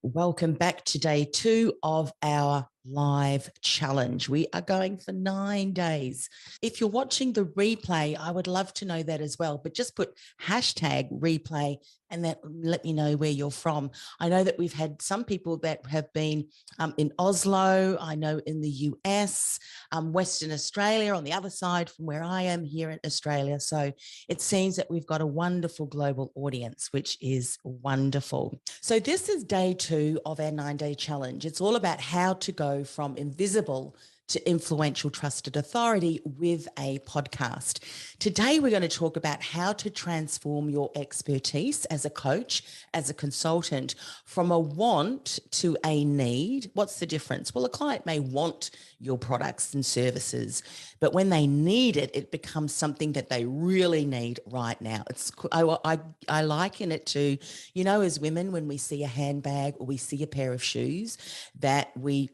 Welcome back to day 2 of our live challenge. We are going for 9 days. If you're watching the replay, I would love to know that as well, but just put hashtag replay and that let me know where you're from. I know that we've had some people that have been in Oslo, I know in the US, Western Australia on the other side from where I am here in Australia. So it seems that we've got a wonderful global audience, which is wonderful. So this is day 2 of our 9-day challenge. It's all about how to go from invisible to influential trusted authority with a podcast. Today, we're going to talk about how to transform your expertise as a coach, as a consultant, from a want to a need. What's the difference? Well, a client may want your products and services, but when they need it, it becomes something that they really need right now. I liken it to, as women, when we see a handbag or we see a pair of shoes that we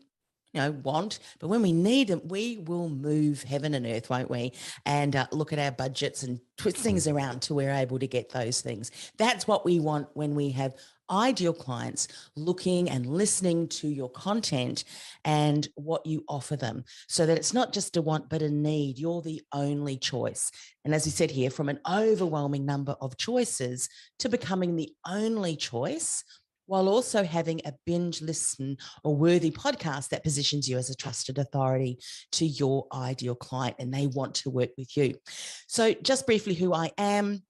want, but when we need them, we will move heaven and earth, won't we? And look at our budgets and twist things around till we're able to get those things. That's what we want when we have ideal clients looking and listening to your content and what you offer them, so that it's not just a want, but a need. You're the only choice. And as we said here, from an overwhelming number of choices to becoming the only choice, while also having a binge listen or worthy podcast that positions you as a trusted authority to your ideal client, and they want to work with you. So just briefly who I am.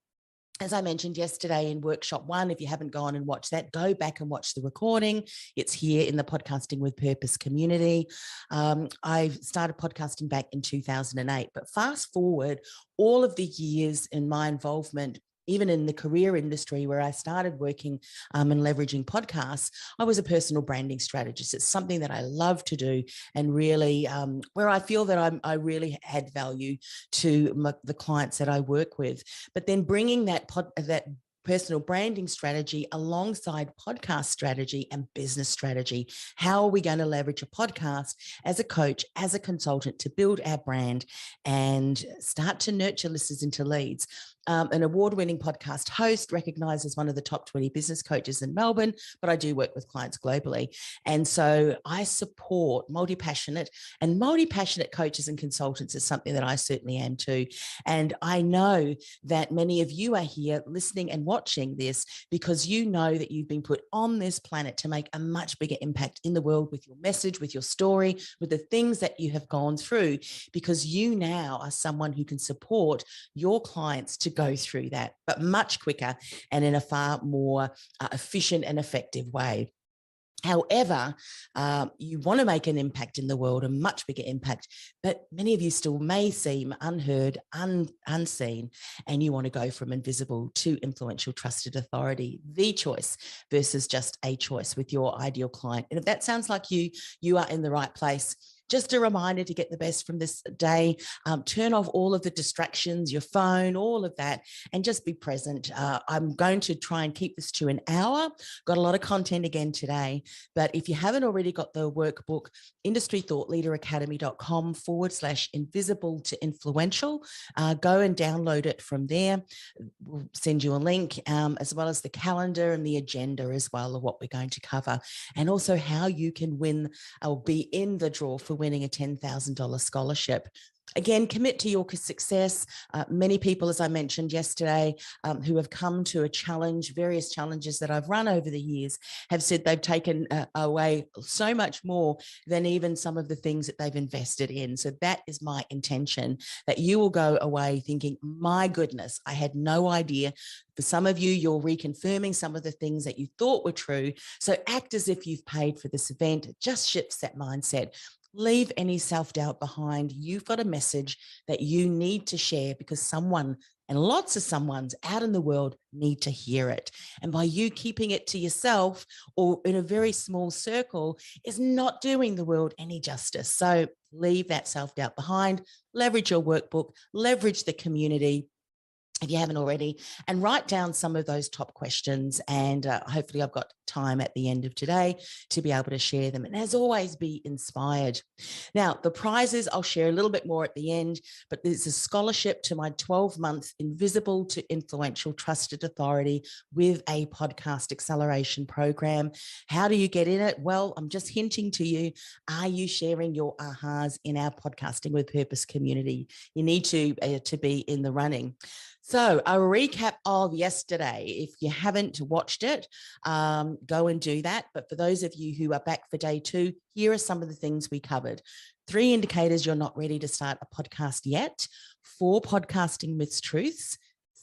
As I mentioned yesterday in workshop 1, if you haven't gone and watched that, go back and watch the recording. It's here in the Podcasting with Purpose community. I started podcasting back in 2008, but fast forward all of the years in my involvement, even in the career industry where I started working and leveraging podcasts, I was a personal branding strategist. It's something that I love to do, and really where I feel that I really add value to the clients that I work with. But then bringing that personal branding strategy alongside podcast strategy and business strategy. How are we going to leverage a podcast as a coach, as a consultant, to build our brand and start to nurture listeners into leads? An award-winning podcast host, recognized as one of the top 20 business coaches in Melbourne, but I do work with clients globally. And so I support multi-passionate coaches and consultants is something that I certainly am too. And I know that many of you are here listening and watching this because you know that you've been put on this planet to make a much bigger impact in the world with your message, with your story, with the things that you have gone through, because you now are someone who can support your clients to go through that, but much quicker and in a far more efficient and effective way. However, you want to make an impact in the world, a much bigger impact, but many of you still may seem unheard, unseen, and you want to go from invisible to influential trusted authority, the choice versus just a choice with your ideal client. And if that sounds like you are in the right place. Just a reminder to get the best from this day. Turn off all of the distractions, your phone, all of that, and just be present. I'm going to try and keep this to an hour. Got a lot of content again today, but if you haven't already got the workbook, industrythoughtleaderacademy.com/invisible to influential, go and download it from there. We'll send you a link, as well as the calendar and the agenda as well of what we're going to cover, and also how you can win or be in the draw for winning a $10,000 scholarship. Again, commit to your success. Many people, as I mentioned yesterday, who have come to a challenge, various challenges that I've run over the years, have said they've taken away so much more than even some of the things that they've invested in. So that is my intention, that you will go away thinking, my goodness, I had no idea. For some of you, you're reconfirming some of the things that you thought were true. So act as if you've paid for this event. It just shifts that mindset. Leave any self-doubt behind. You've got a message that you need to share because someone, and lots of someones out in the world, need to hear it. And by you keeping it to yourself or in a very small circle is not doing the world any justice. So leave that self-doubt behind, leverage your workbook, leverage the community, if you haven't already, and write down some of those top questions. And hopefully I've got time at the end of today to be able to share them. And as always, be inspired. Now, the prizes, I'll share a little bit more at the end, but there's a scholarship to my 12-month Invisible to Influential Trusted Authority with a podcast acceleration program. How do you get in it? Well, I'm just hinting to you, are you sharing your ahas in our Podcasting with Purpose community? You need to be in the running. So a recap of yesterday, if you haven't watched it, go and do that. But for those of you who are back for day 2, here are some of the things we covered. 3 indicators you're not ready to start a podcast yet. 4 podcasting myths, truths.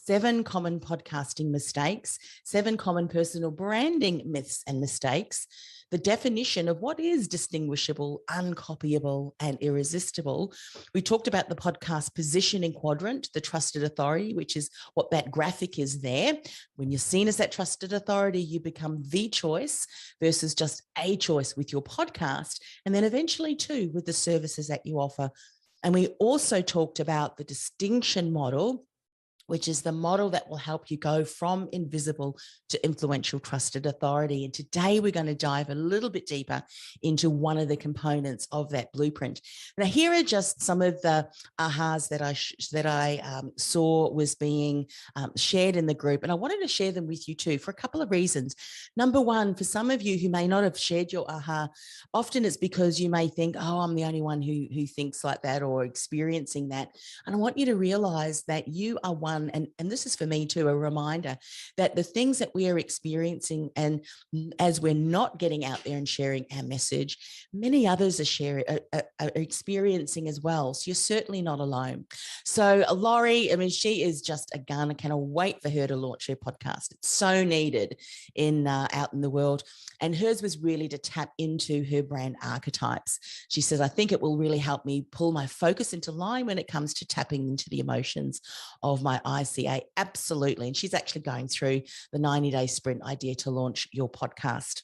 7 common podcasting mistakes. 7 common personal branding myths and mistakes. The definition of what is distinguishable, uncopyable, and irresistible. We talked about the podcast positioning quadrant, the trusted authority, which is what that graphic is there. When you're seen as that trusted authority, you become the choice versus just a choice with your podcast. And then eventually too, with the services that you offer. And we also talked about the distinction model, which is the model that will help you go from invisible to influential trusted authority. And today we're going to dive a little bit deeper into one of the components of that blueprint. Now, here are just some of the ahas that I saw was being shared in the group. And I wanted to share them with you too for a couple of reasons. Number one, for some of you who may not have shared your aha, often it's because you may think, oh, I'm the only one who thinks like that or experiencing that. And I want you to realize that you are one. And this is for me too, a reminder that the things that we are experiencing, and as we're not getting out there and sharing our message, many others are experiencing as well. So you're certainly not alone. So Laurie, I mean, she is just a gun. I cannot wait for her to launch her podcast. It's so needed out in the world. And hers was really to tap into her brand archetypes. She says, I think it will really help me pull my focus into line when it comes to tapping into the emotions of my ICA. Absolutely. And she's actually going through the 90-day sprint idea to launch your podcast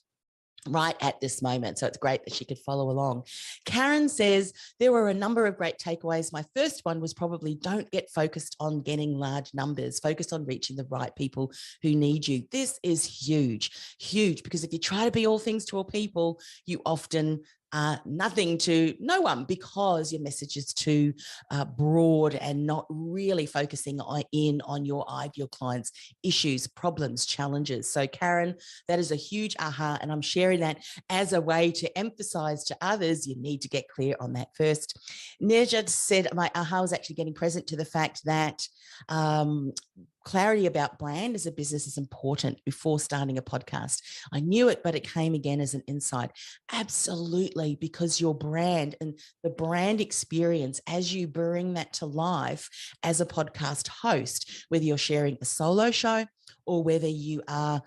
right at this moment. So it's great that she could follow along. Karen says, there were a number of great takeaways. My first one was probably don't get focused on getting large numbers, focus on reaching the right people who need you. This is huge, huge, because if you try to be all things to all people, you often nothing to no one, because your message is too broad and not really focusing on your ideal clients' issues, problems, challenges. So Karen, that is a huge aha, and I'm sharing that as a way to emphasize to others, you need to get clear on that first. Nejat said, my aha was actually getting present to the fact that clarity about brand as a business is important before starting a podcast. I knew it, but it came again as an insight. Absolutely, because your brand and the brand experience, as you bring that to life as a podcast host, whether you're sharing a solo show or whether you are,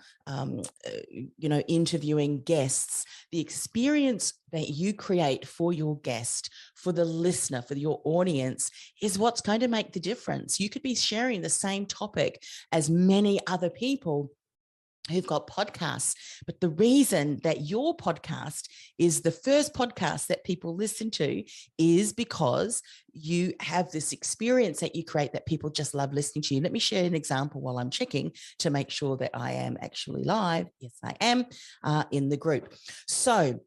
interviewing guests, the experience that you create for your guest, for the listener, for your audience, is what's going to make the difference. You could be sharing the same topic as many other people who've got podcasts, but the reason that your podcast is the first podcast that people listen to is because you have this experience that you create that people just love listening to you. Let me share an example while I'm checking to make sure that I am actually live. Yes, I am in the group. So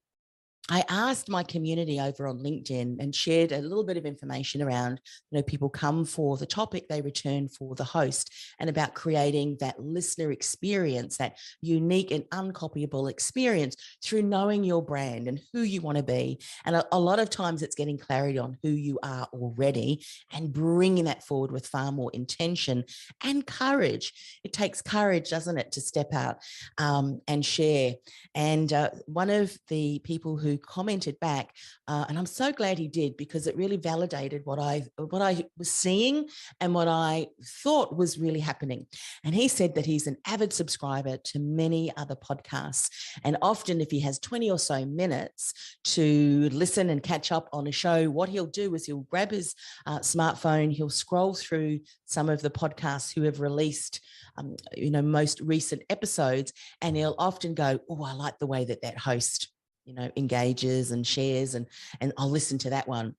I asked my community over on LinkedIn and shared a little bit of information around, people come for the topic, they return for the host, and about creating that listener experience, that unique and uncopyable experience through knowing your brand and who you want to be. And a lot of times it's getting clarity on who you are already and bringing that forward with far more intention and courage. It takes courage, doesn't it, to step out and share. And one of the people who commented back, and I'm so glad he did, because it really validated what I was seeing and what I thought was really happening. And he said that he's an avid subscriber to many other podcasts, and often if he has 20 or so minutes to listen and catch up on a show, what he'll do is he'll grab his smartphone, he'll scroll through some of the podcasts who have released most recent episodes, and he'll often go, oh, I like the way that host engages and shares, and I'll listen to that one.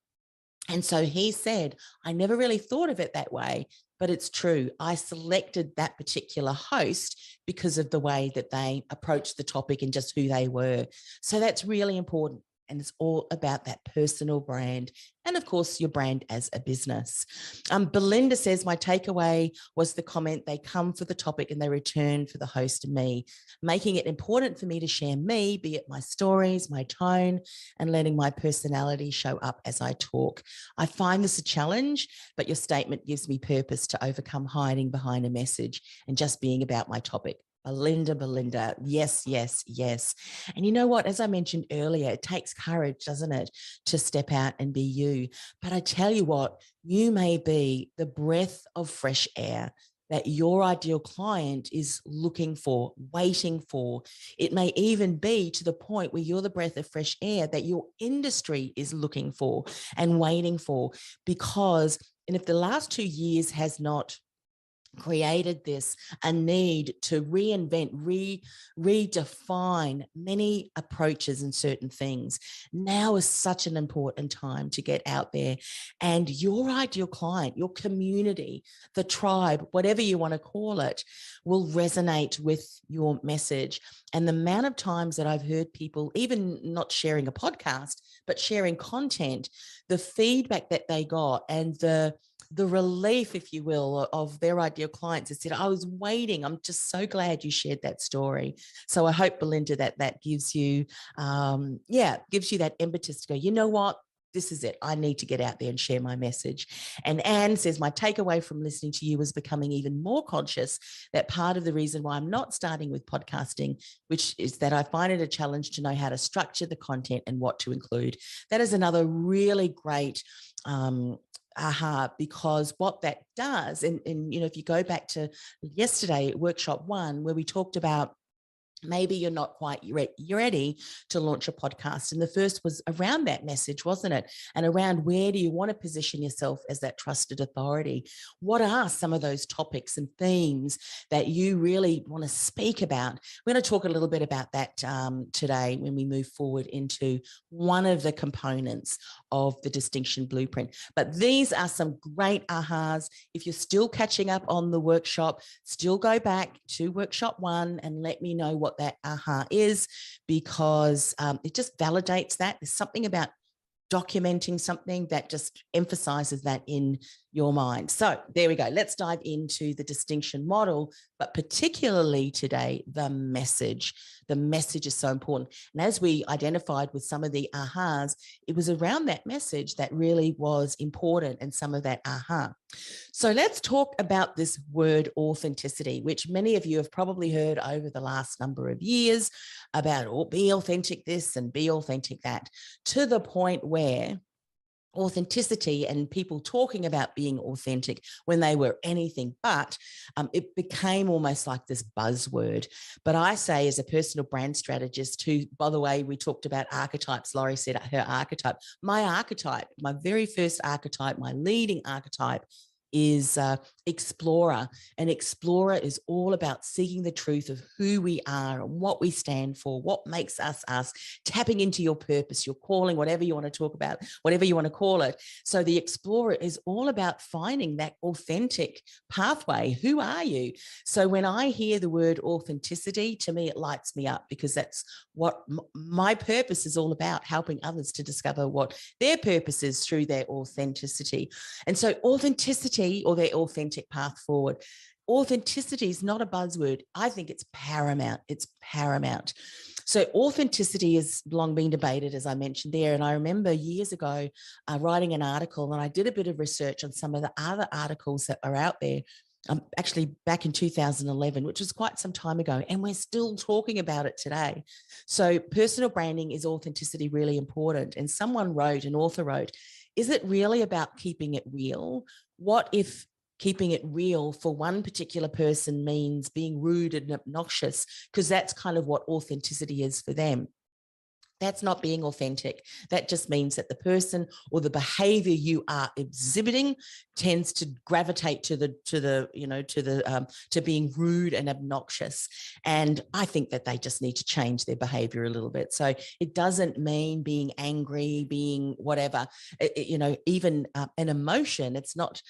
And so he said, I never really thought of it that way, but it's true. I selected that particular host because of the way that they approached the topic and just who they were. So that's really important. And it's all about that personal brand. And of course, your brand as a business. Belinda says, my takeaway was the comment, they come for the topic and they return for the host and me, making it important for me to share me, be it my stories, my tone, and letting my personality show up as I talk. I find this a challenge, but your statement gives me purpose to overcome hiding behind a message and just being about my topic. Belinda, yes, yes, yes. And you know what? As I mentioned earlier, it takes courage, doesn't it, to step out and be you. But I tell you what, you may be the breath of fresh air that your ideal client is looking for, waiting for. It may even be to the point where you're the breath of fresh air that your industry is looking for and waiting for. Because, and if the last 2 years has not created this a need to reinvent, redefine many approaches and certain things. Now is such an important time to get out there, and your ideal client, your community, the tribe, whatever you want to call it, will resonate with your message. And the amount of times that I've heard people, even not sharing a podcast, but sharing content, the feedback that they got and the relief, if you will, of their ideal clients that said, I was waiting. I'm just so glad you shared that story. So I hope, Belinda, that gives you, gives you that impetus to go, you know what? This is it. I need to get out there and share my message. And Anne says, my takeaway from listening to you was becoming even more conscious that part of the reason why I'm not starting with podcasting, which is that I find it a challenge to know how to structure the content and what to include. That is another really great because what that does, and you know, if you go back to yesterday, workshop 1, where we talked about maybe you're not quite ready to launch a podcast. And the first was around that message, wasn't it? And around where do you want to position yourself as that trusted authority? What are some of those topics and themes that you really want to speak about? We're going to talk a little bit about that today when we move forward into one of the components of the Distinction Blueprint. But these are some great ahas. If you're still catching up on the workshop, still go back to workshop 1 and let me know what that aha is, because it just validates that. There's something about documenting something that just emphasizes that in your mind. So there we go. Let's dive into the distinction model, but particularly today, the message. The message is so important. And as we identified with some of the ahas, it was around that message that really was important and some of that aha. So let's talk about this word authenticity, which many of you have probably heard over the last number of years about, oh, be authentic this and be authentic that, to the point where authenticity and people talking about being authentic when they were anything but, it became almost like this buzzword. But I say, as a personal brand strategist, who, by the way, we talked about archetypes. Laurie said her archetype. My very first archetype, my leading archetype is explorer. And explorer is all about seeking the truth of who we are and what we stand for, what makes us us, tapping into your purpose, your calling, whatever you want to talk about, whatever you want to call it. So the explorer is all about finding that authentic pathway. Who are you? So when I hear the word authenticity, to me, it lights me up, because that's what my purpose is all about, helping others to discover what their purpose is through their authenticity. And so authenticity, or their authentic path forward. Authenticity is not a buzzword. I think it's paramount. It's paramount. So authenticity has long been debated, as I mentioned there. And I remember years ago writing an article, and I did a bit of research on some of the other articles that are out there, actually back in 2011, which was quite some time ago, and we're still talking about it today. So personal branding, is authenticity really important? And an author wrote, is it really about keeping it real? What if keeping it real for one particular person means being rude and obnoxious? Because that's kind of what authenticity is for them. That's not being authentic. That just means that the person or the behavior you are exhibiting tends to gravitate to being rude and obnoxious. And I think that they just need to change their behavior a little bit. So it doesn't mean being angry, being whatever, even an emotion. It's not,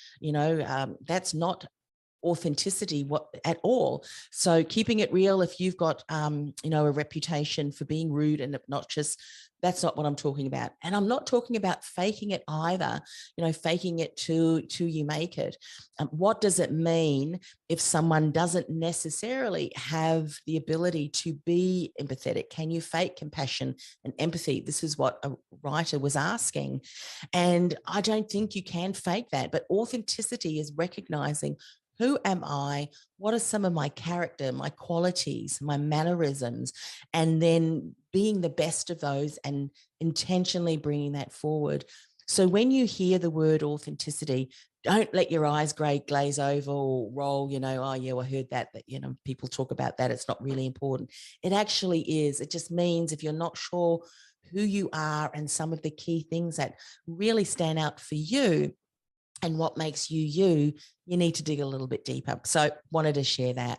that's not authenticity at all. So keeping it real, if you've got a reputation for being rude and obnoxious, that's not what I'm talking about. And I'm not talking about faking it either, faking it till you make it. What does it mean if someone doesn't necessarily have the ability to be empathetic? Can you fake compassion and empathy? This is what a writer was asking. And I don't think you can fake that, but authenticity is recognizing, who am I? What are some of my character, my qualities, my mannerisms? And then being the best of those and intentionally bringing that forward. So when you hear the word authenticity, don't let your eyes glaze over or roll, oh, yeah, I heard that, people talk about that. It's not really important. It actually is. It just means if you're not sure who you are and some of the key things that really stand out for you, and what makes you need to dig a little bit deeper. So wanted to share that.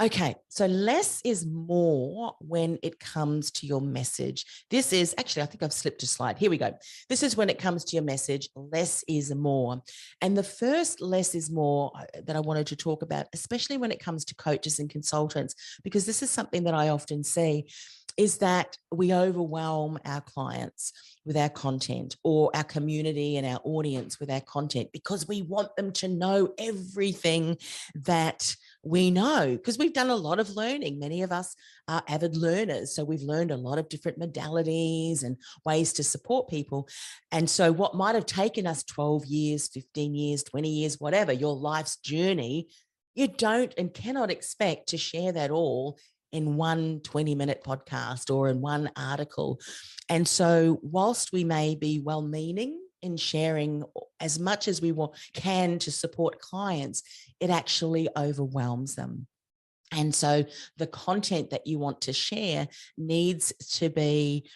Okay, so less is more when it comes to your message. This is actually, I think I've slipped a slide. Here we go. This is when it comes to your message, less is more. And the first less is more that I wanted to talk about, especially when it comes to coaches and consultants, because this is something that I often see, is that we overwhelm our clients with our content, or our community and our audience with our content, because we want them to know everything that we know, because we've done a lot of learning. Many of us are avid learners. So we've learned a lot of different modalities and ways to support people. And so what might have taken us 12 years, 15 years, 20 years, whatever, your life's journey, you don't and cannot expect to share that all in one 20-minute podcast or in one article. And so whilst we may be well-meaning in sharing as much as we can to support clients, it actually overwhelms them. And so the content that you want to share needs to be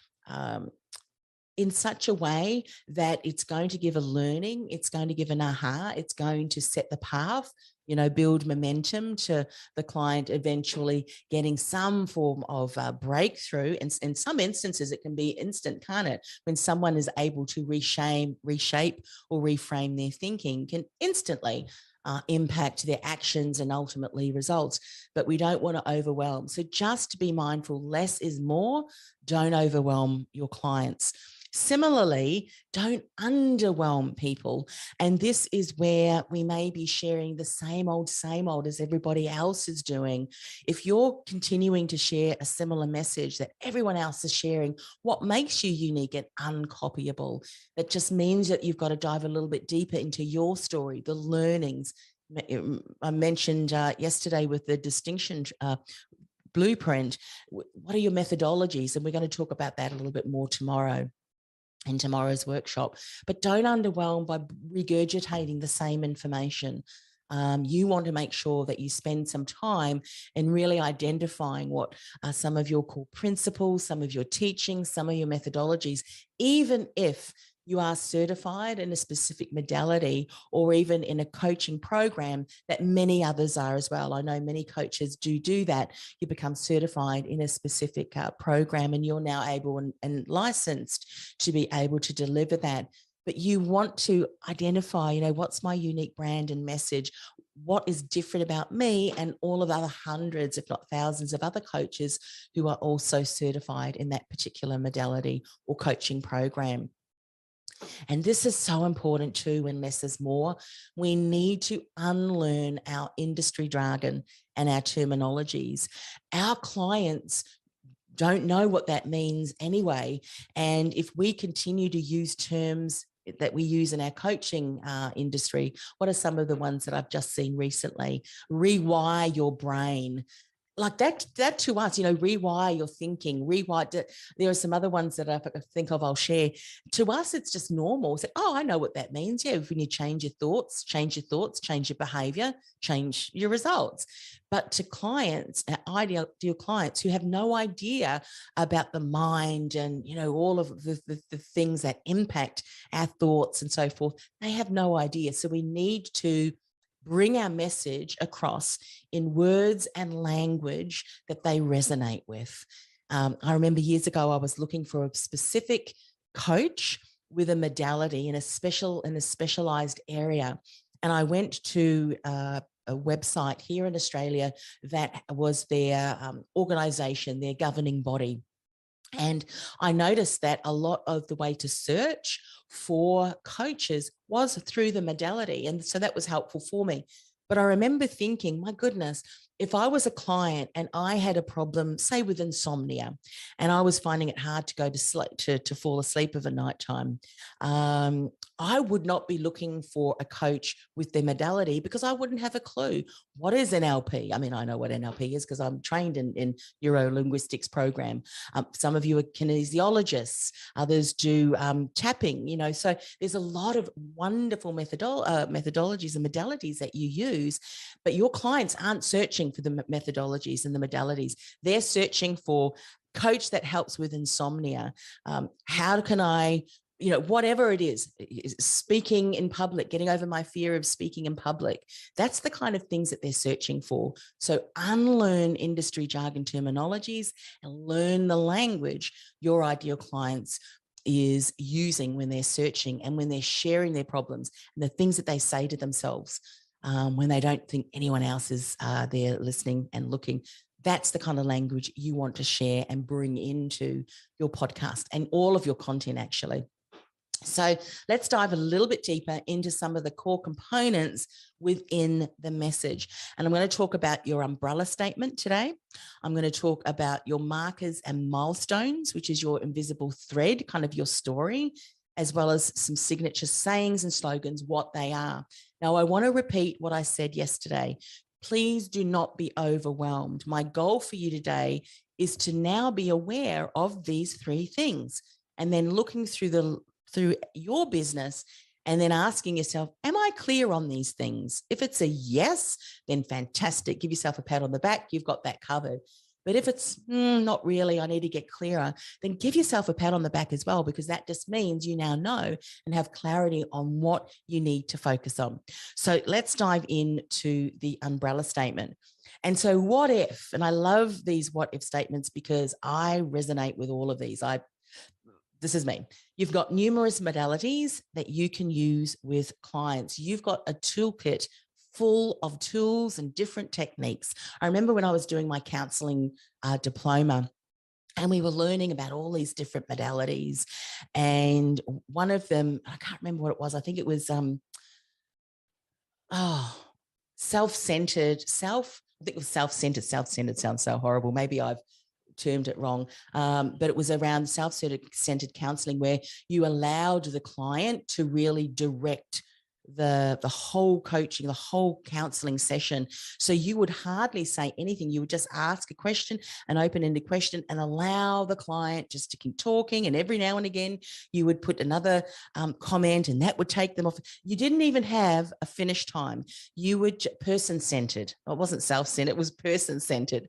in such a way that it's going to give a learning, it's going to give an aha, it's going to set the path, build momentum to the client eventually getting some form of breakthrough. And in some instances, it can be instant, can't it? When someone is able to reshape or reframe their thinking, can instantly impact their actions and ultimately results. But we don't want to overwhelm. So just be mindful, less is more. Don't overwhelm your clients. Similarly, don't underwhelm people. And this is where we may be sharing the same old as everybody else is doing. If you're continuing to share a similar message that everyone else is sharing, what makes you unique and uncopyable? That just means that you've got to dive a little bit deeper into your story, the learnings. I mentioned yesterday with the distinction blueprint, what are your methodologies? And we're going to talk about that a little bit more tomorrow in tomorrow's workshop. But don't underwhelm by regurgitating the same information. You want to make sure that you spend some time in really identifying what are some of your core principles, some of your teachings, some of your methodologies, even if you are certified in a specific modality or even in a coaching program that many others are as well. I know many coaches do that. You become certified in a specific program, and you're now able and licensed to be able to deliver that. But you want to identify, what's my unique brand and message? What is different about me and all of the other hundreds, if not thousands of other coaches who are also certified in that particular modality or coaching program? And this is so important too, when less is more. We need to unlearn our industry jargon and our terminologies. Our clients don't know what that means anyway. And if we continue to use terms that we use in our coaching industry, what are some of the ones that I've just seen recently? Rewire your brain. like that to us, rewire your thinking, there are some other ones that I think of, I'll share. To us, it's just normal. It's like, oh, I know what that means. Yeah, when you change your thoughts, change your behavior, change your results. But to clients, ideal clients who have no idea about the mind and, all of the things that impact our thoughts and so forth, they have no idea. So we need to bring our message across in words and language that they resonate with. I remember years ago, I was looking for a specific coach with a modality in a specialized area. And I went to a website here in Australia that was their organization, their governing body. And I noticed that a lot of the way to search for coaches was through the modality. And so that was helpful for me. But I remember thinking, my goodness, if I was a client and I had a problem, say with insomnia, and I was finding it hard to go to sleep, to fall asleep of a nighttime, I would not be looking for a coach with their modality because I wouldn't have a clue. What is NLP? I mean, I know what NLP is because I'm trained in neuro-linguistics program. Some of you are kinesiologists, others do tapping, so there's a lot of wonderful methodologies and modalities that you use, but your clients aren't searching for the methodologies and the modalities. They're searching for coach that helps with insomnia. How can I, whatever it is, speaking in public, getting over my fear of speaking in public. That's the kind of things that they're searching for. So unlearn industry jargon terminologies and learn the language your ideal clients is using when they're searching and when they're sharing their problems and the things that they say to themselves when they don't think anyone else is there listening and looking. That's the kind of language you want to share and bring into your podcast and all of your content, actually. So let's dive a little bit deeper into some of the core components within the message. And I'm going to talk about your umbrella statement today. I'm going to talk about your markers and milestones, which is your invisible thread, kind of your story, as well as some signature sayings and slogans, what they are. Now, I want to repeat what I said yesterday. Please do not be overwhelmed. My goal for you today is to now be aware of these three things and then looking through your business and then asking yourself, am I clear on these things? If it's a yes, then fantastic. Give yourself a pat on the back. You've got that covered. But if it's not really, I need to get clearer, then give yourself a pat on the back as well, because that just means you now know and have clarity on what you need to focus on. So let's dive into the umbrella statement. And so what if, and I love these what if statements because I resonate with all of these. This is me. You've got numerous modalities that you can use with clients. You've got a toolkit full of tools and different techniques. I remember when I was doing my counseling diploma, and we were learning about all these different modalities. And one of them, I can't remember what it was. I think it was self-centered. I think it was self-centered. Self-centered sounds so horrible. Maybe I've termed it wrong, but it was around self-centered counseling, where you allowed the client to really direct the whole coaching, the whole counseling session. So you would hardly say anything. You would just ask a question, an open-ended question, and allow the client just to keep talking. And every now and again, you would put another comment, and that would take them off. You didn't even have a finish time. You were person-centered. It wasn't self-centered. It was person-centered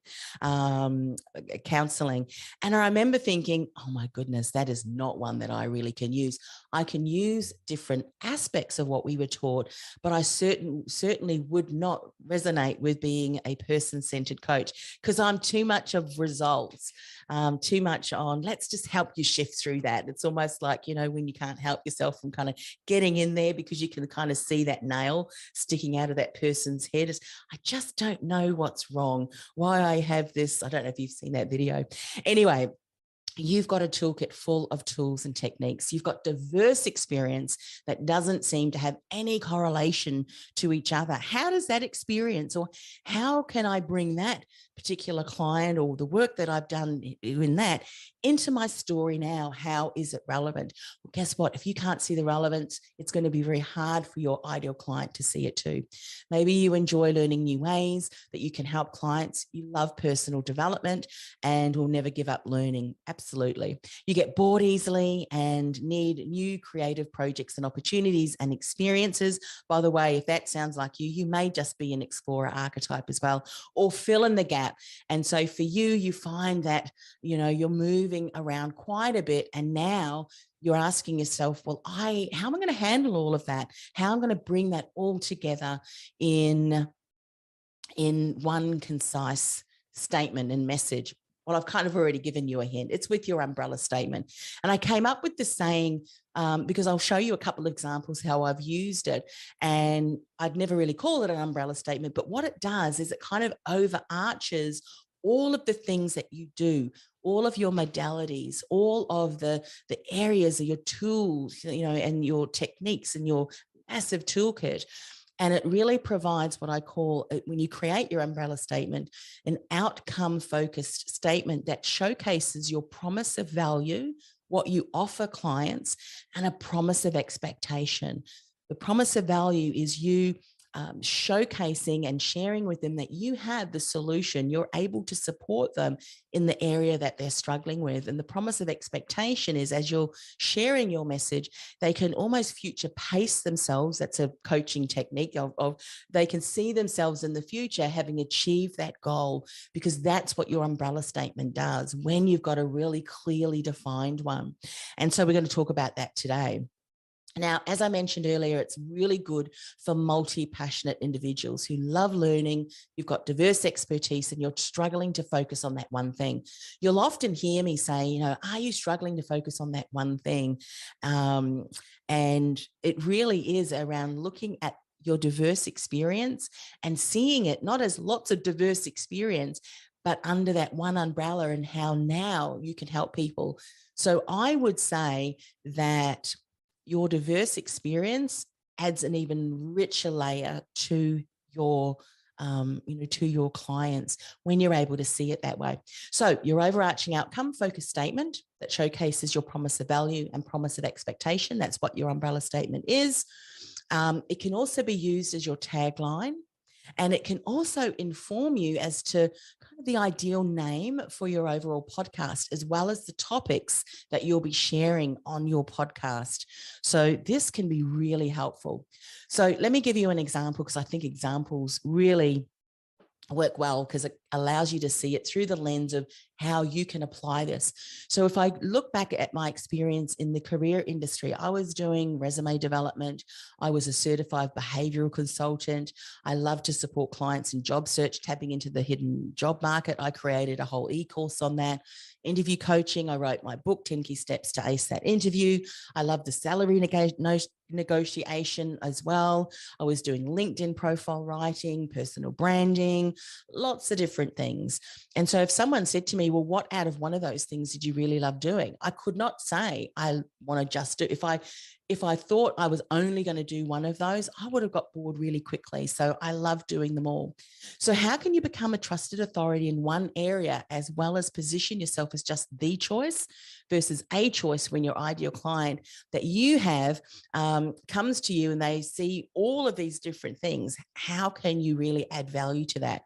counseling. And I remember thinking, oh my goodness, that is not one that I really can use. I can use different aspects of what we were taught, but I certainly would not resonate with being a person-centered coach, because I'm too much of results, too much on let's just help you shift through that. It's almost like, when you can't help yourself from kind of getting in there because you can kind of see that nail sticking out of that person's head. I just don't know what's wrong, why I have this. I don't know if you've seen that video. Anyway, you've got a toolkit full of tools and techniques. You've got diverse experience that doesn't seem to have any correlation to each other. How does that experience, or how can I bring that particular client or the work that I've done in that into my story now. How is it relevant? Well, guess what? If you can't see the relevance, it's going to be very hard for your ideal client to see it too. Maybe you enjoy learning new ways that you can help clients. You love personal development and will never give up learning. Absolutely. You get bored easily and need new creative projects and opportunities and experiences. By the way, if that sounds like you may just be an explorer archetype as well, or fill in the gap. And so for you, you find that, you're moving around quite a bit. And now you're asking yourself, well, how am I going to handle all of that? How am I going to bring that all together in one concise statement and message? Well, I've kind of already given you a hint. It's with your umbrella statement. And I came up with the saying because I'll show you a couple of examples how I've used it. And I'd never really call it an umbrella statement, but what it does is it kind of overarches all of the things that you do, all of your modalities, all of the areas of your tools, and your techniques and your massive toolkit. And it really provides what I call, when you create your umbrella statement, an outcome-focused statement that showcases your promise of value, what you offer clients, and a promise of expectation. The promise of value is you showcasing and sharing with them that you have the solution. You're able to support them in the area that they're struggling with. And the promise of expectation is, as you're sharing your message, they can almost future pace themselves. That's a coaching technique of they can see themselves in the future having achieved that goal, because that's what your umbrella statement does when you've got a really clearly defined one. And so we're going to talk about that today. Now, as I mentioned earlier, it's really good for multi-passionate individuals who love learning. You've got diverse expertise and you're struggling to focus on that one thing. You'll often hear me say, are you struggling to focus on that one thing? And it really is around looking at your diverse experience and seeing it not as lots of diverse experience, but under that one umbrella, and how now you can help people. So I would say that your diverse experience adds an even richer layer to your to your clients when you're able to see it that way. So your overarching outcome focused statement that showcases your promise of value and promise of expectation. That's what your umbrella statement is. It can also be used as your tagline. And it can also inform you as to kind of the ideal name for your overall podcast, as well as the topics that you'll be sharing on your podcast. So this can be really helpful. So let me give you an example, because I think examples really work well, because it allows you to see it through the lens of how you can apply this. So if I look back at my experience in the career industry, I was doing resume development. I was a certified behavioral consultant. I love to support clients in job search, tapping into the hidden job market. I created a whole e-course on that. Interview coaching. I wrote my book, 10 Key Steps to Ace That Interview. I love the salary negotiation as well. I was doing LinkedIn profile writing, personal branding, lots of different things. And so if someone said to me, well, what out of one of those things did you really love doing? I could not say I want to just do. If I thought I was only going to do one of those, I would have got bored really quickly. So I love doing them all. So how can you become a trusted authority in one area, as well as position yourself as just the choice versus a choice when your ideal client that you have comes to you and they see all of these different things? How can you really add value to that?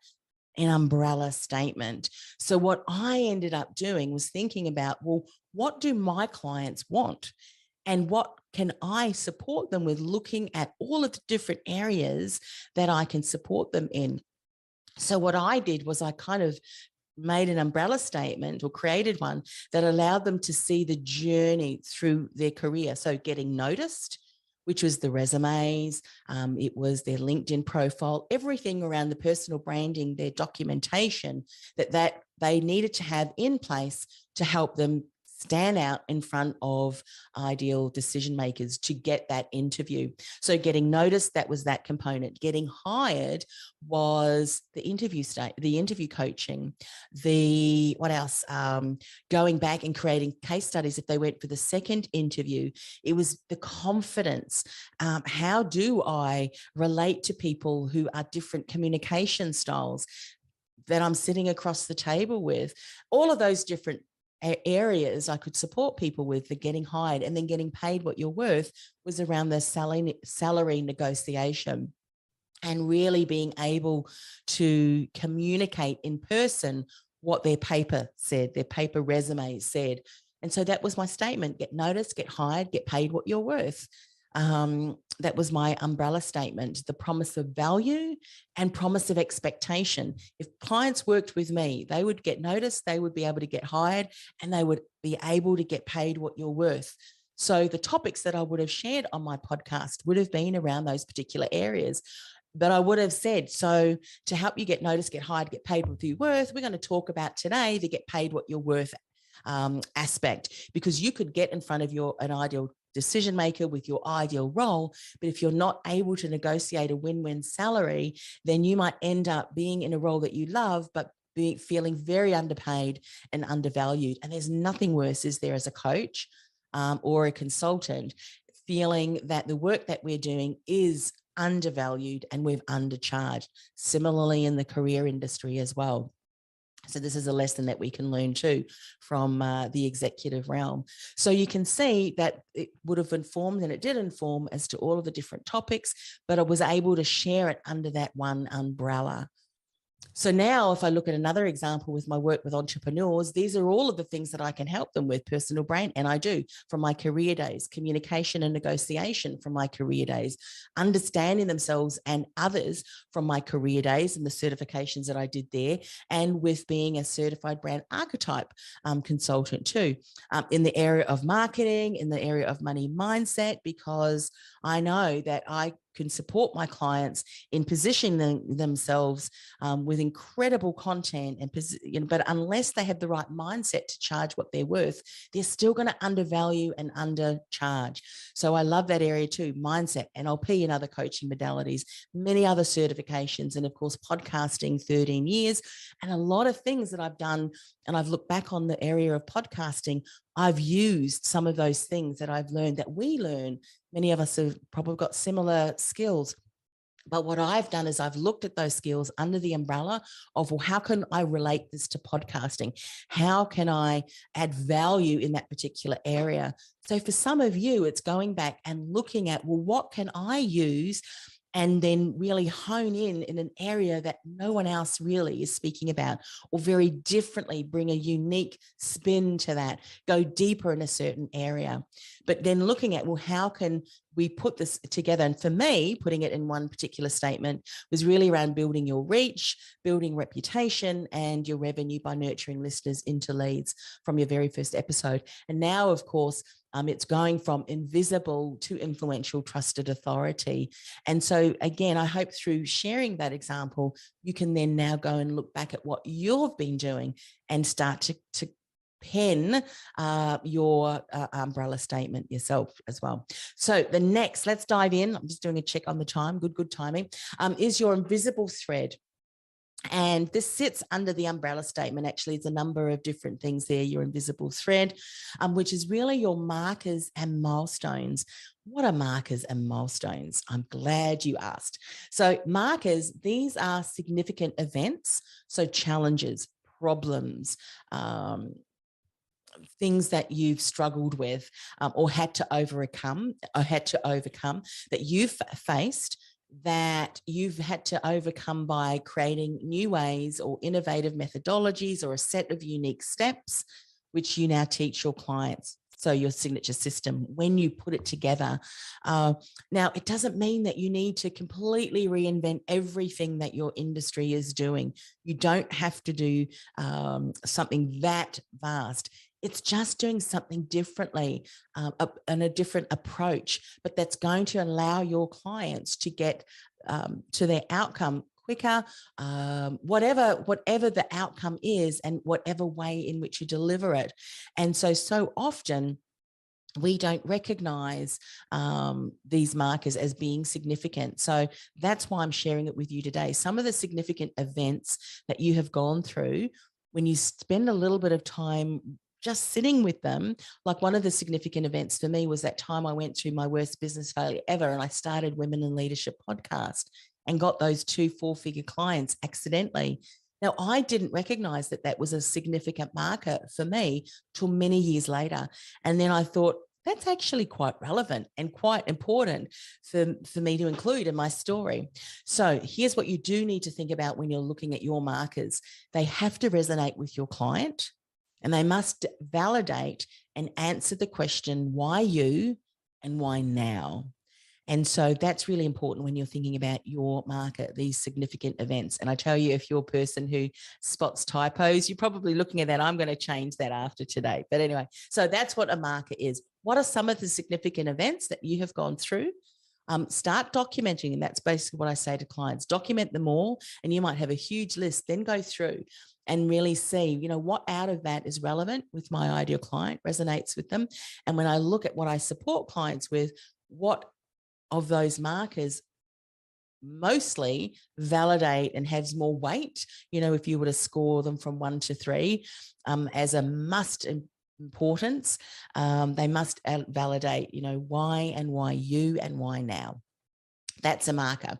An umbrella statement. So what I ended up doing was thinking about, well, what do my clients want? And what can I support them with, looking at all of the different areas that I can support them in? So what I did was I kind of made an umbrella statement, or created one, that allowed them to see the journey through their career. So getting noticed, which was the resumes, it was their LinkedIn profile, everything around the personal branding, their documentation that they needed to have in place to help them stand out in front of ideal decision makers to get that interview. So getting noticed, that was that component. Getting hired was the interview coaching. What else? Going back and creating case studies if they went for the second interview. It was the confidence. How do I relate to people who are different communication styles? that I'm sitting across the table with. All of those different areas I could support people with, the getting hired and then getting paid what you're worth, was around the salary negotiation, and really being able to communicate in person what their paper said, their paper resume said. And so that was my statement: get noticed, get hired, get paid what you're worth. That was my umbrella statement: the promise of value and promise of expectation. If clients worked with me, they would get noticed, they would be able to get hired, and they would be able to get paid what you're worth. So the topics that I would have shared on my podcast would have been around those particular areas. But I would have said, so to help you get noticed, get hired, get paid what you're worth, we're going to talk about today the get paid what you're worth aspect, because you could get in front of an ideal decision maker with your ideal role, but if you're not able to negotiate a win-win salary, then you might end up being in a role that you love, but feeling very underpaid and undervalued. And there's nothing worse, is there, as a coach or a consultant, feeling that the work that we're doing is undervalued and we've undercharged. Similarly in the career industry as well. So this is a lesson that we can learn too from the executive realm. So you can see that it would have informed, and it did inform, as to all of the different topics, but I was able to share it under that one umbrella. So now if I look at another example with my work with entrepreneurs, these are all of the things that I can help them with: personal brand, and I do, from my career days, communication and negotiation from my career days, understanding themselves and others from my career days and the certifications that I did there, and with being a certified brand archetype consultant too, in the area of marketing, in the area of money mindset, because I know that I can support my clients in positioning themselves with incredible content, but unless they have the right mindset to charge what they're worth, they're still going to undervalue and undercharge. So I love that area too: mindset, NLP and other coaching modalities, many other certifications, and of course podcasting, 13 years, and a lot of things that I've done. And I've looked back on the area of podcasting, I've used some of those things that I've learned, that we learn. Many of us have probably got similar skills. But what I've done is I've looked at those skills under the umbrella of, well, how can I relate this to podcasting? How can I add value in that particular area? So for some of you, it's going back and looking at, well, what can I use? And then really hone in an area that no one else really is speaking about, or very differently, bring a unique spin to that, go deeper in a certain area. But then looking at, well, how can we put this together? And for me, putting it in one particular statement was really around building your reach, building reputation, and your revenue by nurturing listeners into leads from your very first episode. And now, of course, it's going from invisible to influential, trusted authority. And so again, I hope through sharing that example, you can then now go and look back at what you've been doing and start to pen your umbrella statement yourself as well. So the next, let's dive in. I'm just doing a check on the time. Good timing. Is your invisible thread. And this sits under the umbrella statement. Actually, it's a number of different things there. Your invisible thread, which is really your markers and milestones. What are markers and milestones? I'm glad you asked. So markers, these are significant events. So challenges, problems, things that you've struggled with or had to overcome that you've faced, that you've had to overcome by creating new ways or innovative methodologies or a set of unique steps, which you now teach your clients. So your signature system, when you put it together. Now, it doesn't mean that you need to completely reinvent everything that your industry is doing. You don't have to do something that vast. It's just doing something differently and a different approach, but that's going to allow your clients to get to their outcome quicker, whatever the outcome is, and whatever way in which you deliver it. And so often we don't recognize these markers as being significant. So that's why I'm sharing it with you today. Some of the significant events that you have gone through, when you spend a little bit of time just sitting with them. Like one of the significant events for me was that time I went through my worst business failure ever, and I started Women in Leadership podcast and got those 2 4-figure clients accidentally. Now, I didn't recognize that that was a significant marker for me till many years later. And then I thought, that's actually quite relevant and quite important for me to include in my story. So here's what you do need to think about when you're looking at your markers. They have to resonate with your client, and they must validate and answer the question, why you and why now? And so that's really important when you're thinking about your market, these significant events. And I tell you, if you're a person who spots typos, you're probably looking at that. I'm going to change that after today. But anyway, so that's what a market is. What are some of the significant events that you have gone through? Start documenting, and that's basically what I say to clients. Document them all, and you might have a huge list. Then go through and really see, what out of that is relevant with my ideal client, resonates with them. And when I look at what I support clients with, what of those markers mostly validate and has more weight, if you were to score them from 1 to 3 as a must importance, they must validate, why and why you and why now. That's a marker.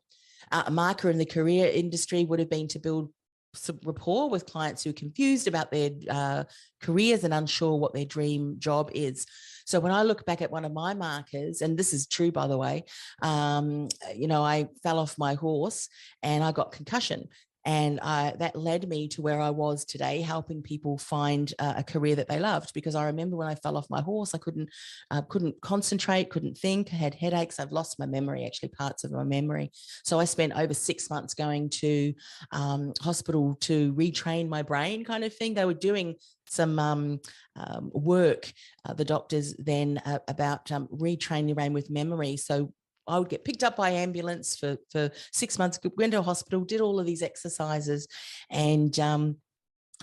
A marker in the career industry would have been to build some rapport with clients who are confused about their careers and unsure what their dream job is. So when I look back at one of my markers, and this is true, by the way, I fell off my horse and I got concussion. And that led me to where I was today, helping people find a career that they loved. Because I remember when I fell off my horse, I couldn't concentrate, couldn't think, I had headaches. I've lost my memory, actually parts of my memory. So I spent over 6 months going to hospital to retrain my brain, kind of thing. They were doing some work, the doctors then, about retraining your brain with memory. So I would get picked up by ambulance for 6 months, went to a hospital, did all of these exercises, and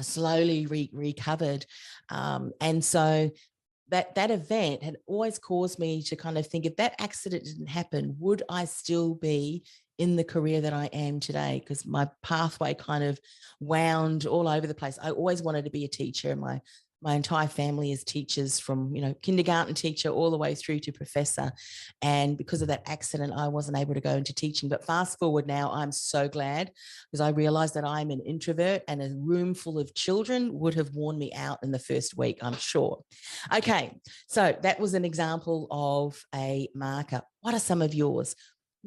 slowly recovered. And so that event had always caused me to kind of think, if that accident didn't happen, would I still be in the career that I am today? Because my pathway kind of wound all over the place. I always wanted to be a teacher, and my entire family is teachers, from kindergarten teacher all the way through to professor. And because of that accident, I wasn't able to go into teaching. But fast forward now, I'm so glad, because I realized that I'm an introvert, and a room full of children would have worn me out in the first week, I'm sure. Okay, so that was an example of a marker. What are some of yours?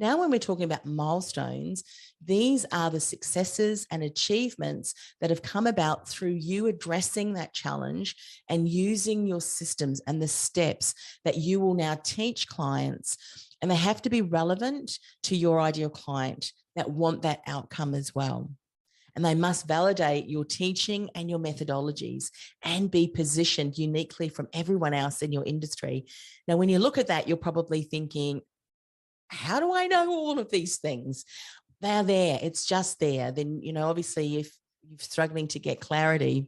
Now, when we're talking about milestones, these are the successes and achievements that have come about through you addressing that challenge and using your systems and the steps that you will now teach clients. And they have to be relevant to your ideal client that want that outcome as well. And they must validate your teaching and your methodologies and be positioned uniquely from everyone else in your industry. Now, when you look at that, you're probably thinking, how do I know all of these things? They're there. It's just there. Then, obviously, if you're struggling to get clarity,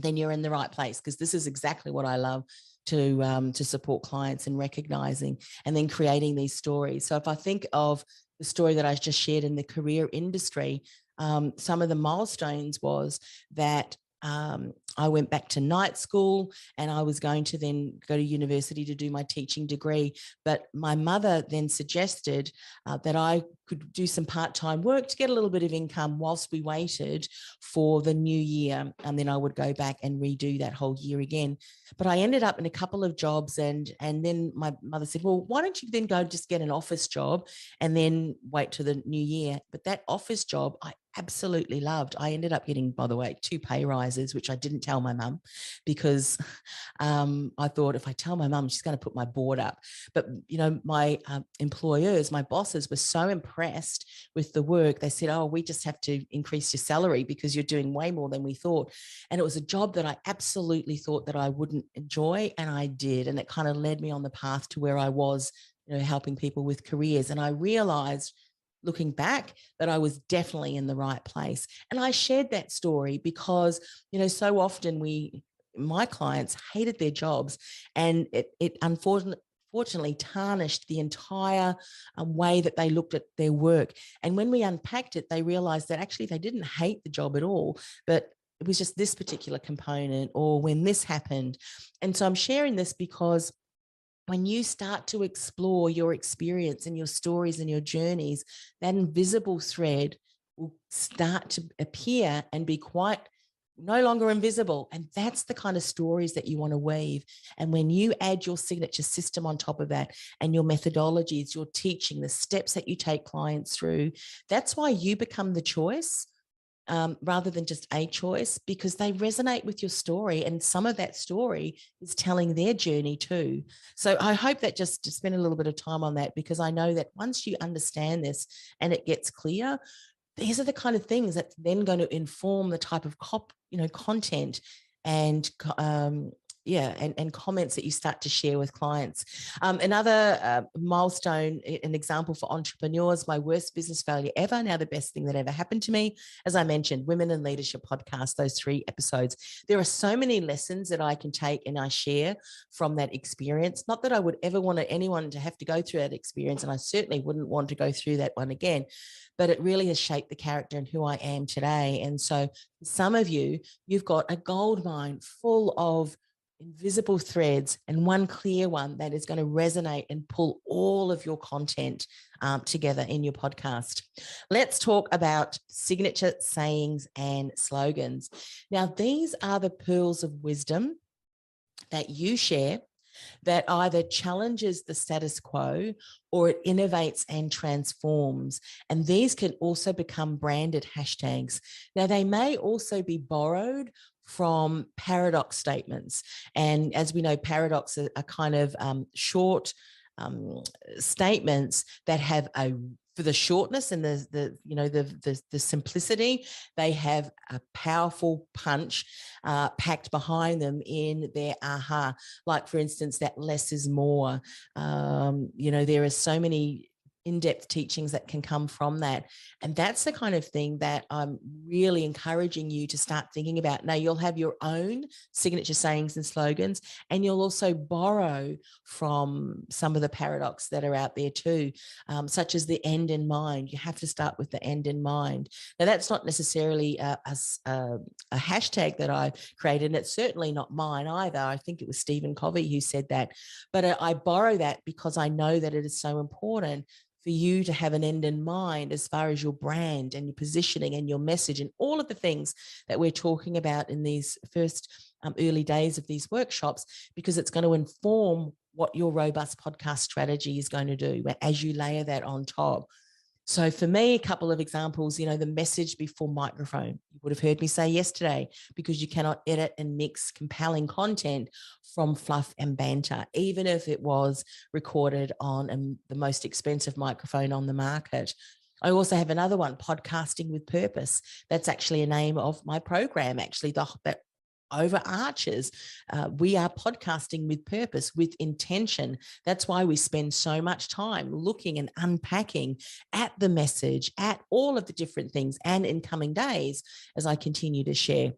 then you're in the right place, because this is exactly what I love to support clients in recognizing and then creating these stories. So if I think of the story that I just shared in the career industry, some of the milestones was that I went back to night school, and I was going to then go to university to do my teaching degree. But my mother then suggested that I could do some part-time work to get a little bit of income whilst we waited for the new year. And then I would go back and redo that whole year again. But I ended up in a couple of jobs, and then my mother said, well, why don't you then go just get an office job and then wait till the new year? But that office job, I absolutely loved. I ended up getting, by the way, 2 pay rises, which I didn't tell my mum, because I thought, if I tell my mum, she's going to put my board up. But, my employers, my bosses were so impressed with the work. They said, oh, we just have to increase your salary because you're doing way more than we thought. And it was a job that I absolutely thought that I wouldn't enjoy, and I did. And it kind of led me on the path to where I was, helping people with careers. And I realized, looking back, that I was definitely in the right place. And I shared that story because, so often my clients hated their jobs, and it unfortunately tarnished the entire way that they looked at their work. And when we unpacked it, they realized that actually they didn't hate the job at all, but it was just this particular component, or when this happened. And so I'm sharing this because when you start to explore your experience and your stories and your journeys, that invisible thread will start to appear and be quite no longer invisible. And that's the kind of stories that you want to weave. And when you add your signature system on top of that and your methodologies, your teaching, the steps that you take clients through, that's why you become the choice. Rather than just a choice, because they resonate with your story, and some of that story is telling their journey too. So I hope that just to spend a little bit of time on that, because I know that once you understand this and it gets clear, these are the kind of things that's then going to inform the type of content and and comments that you start to share with clients. Another milestone, an example for entrepreneurs, my worst business failure ever, now the best thing that ever happened to me. As I mentioned, Women in Leadership podcast, those 3 episodes. There are so many lessons that I can take and I share from that experience. Not that I would ever want anyone to have to go through that experience, and I certainly wouldn't want to go through that one again, but it really has shaped the character and who I am today. And so some of you, you've got a gold mine full of invisible threads and one clear one that is going to resonate and pull all of your content together in your podcast. Let's talk about signature sayings and slogans. Now, these are the pearls of wisdom that you share that either challenges the status quo or it innovates and transforms. And these can also become branded hashtags. Now, they may also be borrowed from paradox statements. And as we know, paradox are kind of short statements that have for the shortness and the simplicity, they have a powerful punch packed behind them in their aha. Like, for instance, that less is more. There are so many in-depth teachings that can come from that. And that's the kind of thing that I'm really encouraging you to start thinking about. Now, you'll have your own signature sayings and slogans, and you'll also borrow from some of the paradox that are out there too, such as the end in mind. You have to start with the end in mind. Now, that's not necessarily a hashtag that I created, and it's certainly not mine either. I think it was Stephen Covey who said that. But I borrow that because I know that it is so important for you to have an end in mind as far as your brand and your positioning and your message and all of the things that we're talking about in these first early days of these workshops, because it's going to inform what your robust podcast strategy is going to do as you layer that on top. So for me, a couple of examples, the message before microphone. You would have heard me say yesterday, because you cannot edit and mix compelling content from fluff and banter, even if it was recorded on the most expensive microphone on the market. I also have another one, Podcasting with Purpose. That's actually a name of my program, actually, that overarches. We are podcasting with purpose, with intention. That's why we spend so much time looking and unpacking at the message, at all of the different things. And in coming days, as I continue to share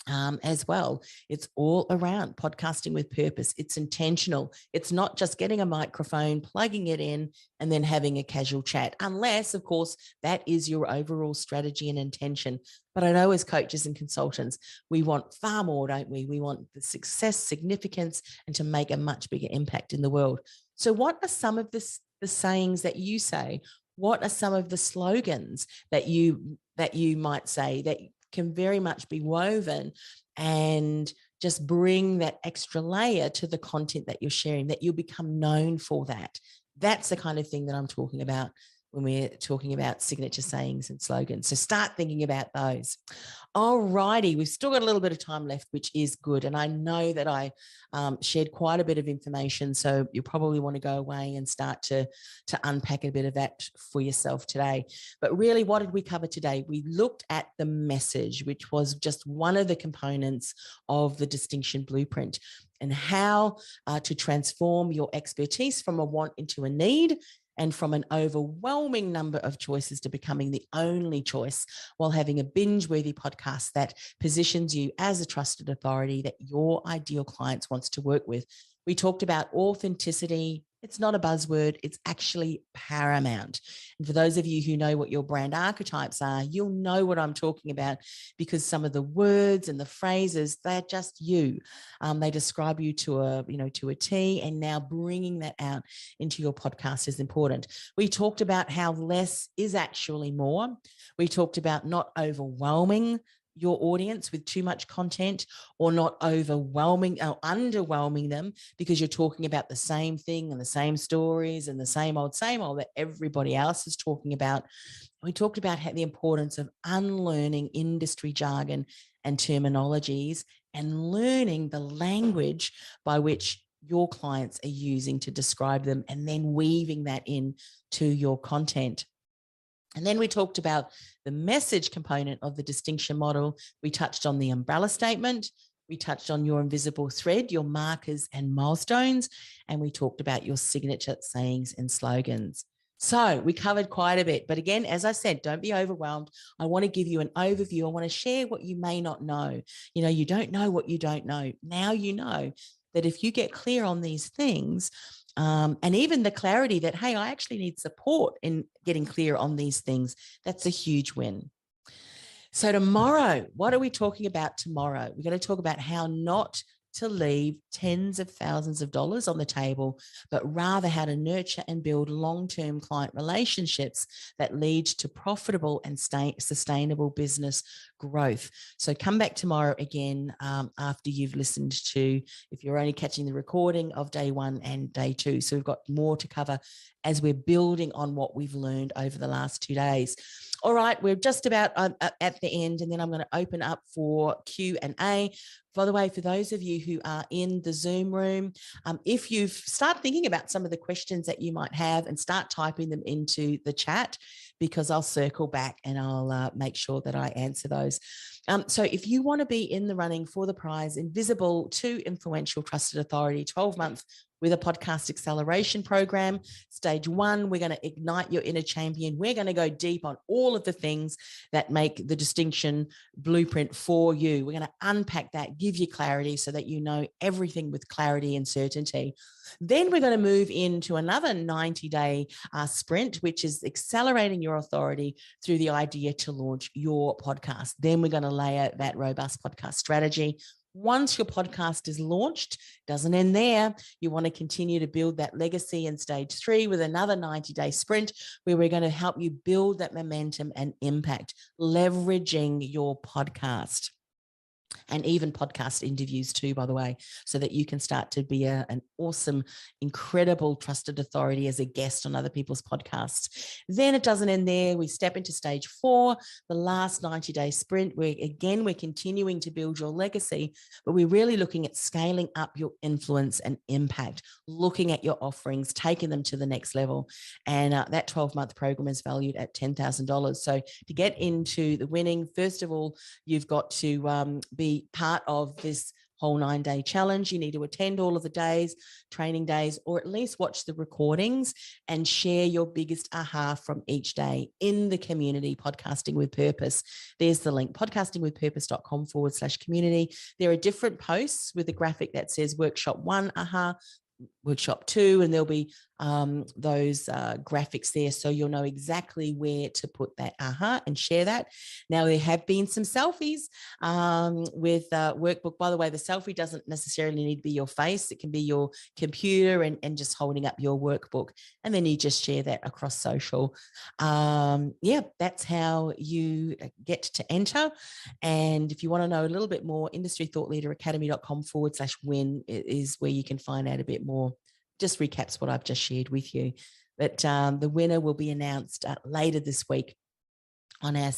as well, it's all around podcasting with purpose. It's intentional. It's not just getting a microphone, plugging it in, and then having a casual chat, unless, of course, that is your overall strategy and intention. But I know as coaches and consultants, we want far more, don't we? We want the success, significance, and to make a much bigger impact in the world. So what are some of the sayings that you say? What are some of the slogans that you might say that can very much be woven and just bring that extra layer to the content that you're sharing, that you'll become known for that? That's the kind of thing that I'm talking about when we're talking about signature sayings and slogans. So start thinking about those. All righty, we've still got a little bit of time left, which is good. And I know that I shared quite a bit of information, so you probably want to go away and start to unpack a bit of that for yourself today. But really, what did we cover today? We looked at the message, which was just one of the components of the distinction blueprint, and how to transform your expertise from a want into a need, and from an overwhelming number of choices to becoming the only choice, while having a binge-worthy podcast that positions you as a trusted authority that your ideal clients wants to work with. We talked about authenticity, It's not a buzzword. It's actually paramount. And for those of you who know what your brand archetypes are, you'll know what I'm talking about, because some of the words and the phrases, they're just you. They describe you to a T, and now bringing that out into your podcast is important. We talked about how less is actually more. We talked about not overwhelming your audience with too much content, or not overwhelming or underwhelming them because you're talking about the same thing and the same stories and the same old that everybody else is talking about. We talked about the importance of unlearning industry jargon and terminologies and learning the language by which your clients are using to describe them, and then weaving that in to your content. And then we talked about the message component of the distinction model. We touched on the umbrella statement. We touched on your invisible thread, your markers and milestones. And we talked about your signature sayings and slogans. So we covered quite a bit. But again, as I said, don't be overwhelmed. I want to give you an overview. I want to share what you may not know. You don't know what you don't know. Now you know that if you get clear on these things, and even the clarity that, hey, I actually need support in getting clear on these things, that's a huge win. So tomorrow, what are we talking about tomorrow? We're going to talk about how not to leave tens of thousands of dollars on the table, but rather how to nurture and build long-term client relationships that lead to profitable and sustainable business growth. So come back tomorrow again after you've listened to, if you're only catching the recording of day 1 and day 2. So we've got more to cover as we're building on what we've learned over the last 2 days. All right, we're just about at the end, and then I'm going to open up for Q&A. By the way, for those of you who are in the Zoom room, if you start thinking about some of the questions that you might have and start typing them into the chat, because I'll circle back and I'll make sure that I answer those. So if you want to be in the running for the prize, Invisible to Influential Trusted Authority, 12-month with a podcast acceleration program. Stage 1, we're going to ignite your inner champion. We're going to go deep on all of the things that make the distinction blueprint for you. We're going to unpack that, give you clarity so that you know everything with clarity and certainty. Then we're going to move into another 90-day sprint, which is accelerating your authority through the idea to launch your podcast. Then we're going to lay out that robust podcast strategy. Once your podcast is launched, doesn't end there. You want to continue to build that legacy in stage 3 with another 90-day sprint, where we're going to help you build that momentum and impact, leveraging your podcast. And even podcast interviews too, by the way, so that you can start to be an awesome, incredible, trusted authority as a guest on other people's podcasts. Then it doesn't end there. We step into stage 4, the last 90-day sprint, where again, we're continuing to build your legacy, but we're really looking at scaling up your influence and impact, looking at your offerings, taking them to the next level. And that 12-month program is valued at $10,000. So to get into the winning, first of all, you've got to be part of this whole 9-day challenge. You need to attend all of the days, training days, or at least watch the recordings and share your biggest aha from each day in the community, Podcasting with Purpose. There's the link, podcastingwithpurpose.com/community. There are different posts with a graphic that says workshop 1 aha, workshop 2, and there'll be those graphics there, so you'll know exactly where to put that aha and share that. Now, there have been some selfies with workbook. By the way, the selfie doesn't necessarily need to be your face. It can be your computer and just holding up your workbook, and then you just share that across social. Yeah, that's how you get to enter. And if you want to know a little bit more, industrythoughtleaderacademy.com/win is where you can find out a bit more. Just recaps what I've just shared with you. But the winner will be announced later this week on our